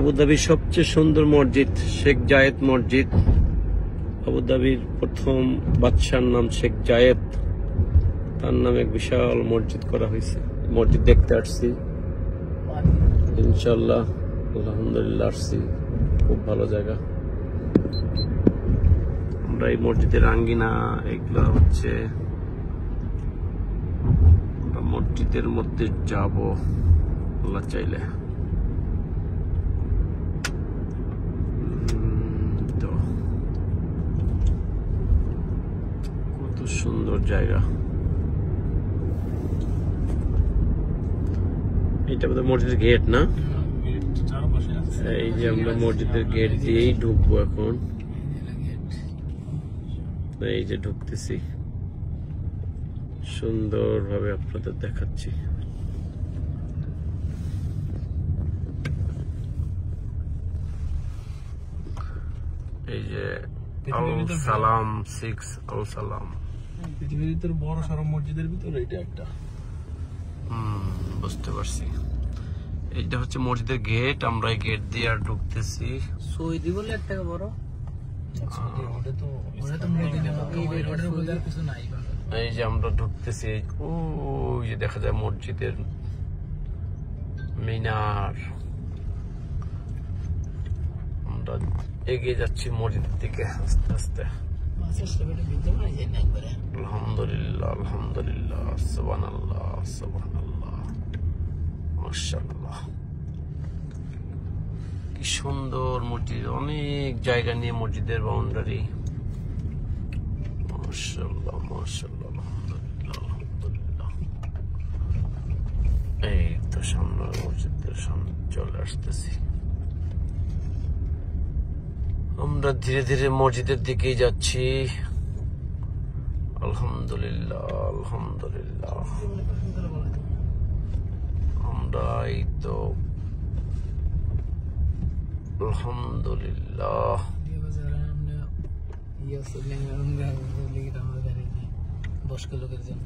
আবুধাবির সবচেয়ে সুন্দর মসজিদ শেখ জায়েদ মসজিদ। আবুধাবির প্রথম বাদশার নাম শেখ জায়েদ, তার নামে এক বিশাল মসজিদ করা হয়েছে। মসজিদ দেখতে আসছি ইনশাল্লাহ, আলহামদুলিল্লাহ আসছি, খুব ভালো জায়গা। আমরা এই মসজিদের আঙ্গিনা, এগুলা হচ্ছে মসজিদের মধ্যে যাব আল্লাহ চাইলে। তো কত সুন্দর জায়গা। এটা বোধহয় মসজিদের গেট না? এই যে আমরা মসজিদের গেট দিয়েই ঢুকবো এখন। এই যে ঢুকতেছি, সুন্দরভাবে আপনাদের দেখাচ্ছি। এই যে আল সালাম 6 আল সালাম, পৃথিবীর ভিতরে বড় সড়ো মসজিদের ভিতরে এটা একটা। বুঝতে পারছি। এইটা হচ্ছে মসজিদের গেট, আমরা এই গেট দিয়ে আর ঢুকতেছি। সৌদি বলে একটা বড়, এই যে আমরা ঢুকতেছি, ওই যে দেখা যায় মসজিদের মিনার। আমরা এগিয়ে যাচ্ছি মসজিদের দিকে আস্তে আস্তে। আলহামদুলিল্লাহ আলহামদুলিল্লাহ, সুবহানাল্লাহ সুবহানাল্লাহ, মাশাআল্লাহ। কি সুন্দর মসজিদ, অনেক জায়গা নিয়ে মসজিদের বাউন্ডারি। মাশাআল্লাহ মাশাআল্লাহ, আলহামদুলিল্লাহ আলহামদুলিল্লাহ। এই তো সামনে মসজিদের সামনে চলে আসতেছি। আমরা ধীরে ধীরে মসজিদের দিকেই যাচ্ছি। আলহামদুলিল্লাহ আলহামদুলিল্লাহ। আমরা এই তো আলহামদুলিল্লাহ। বয়স্ক লোকের জন্য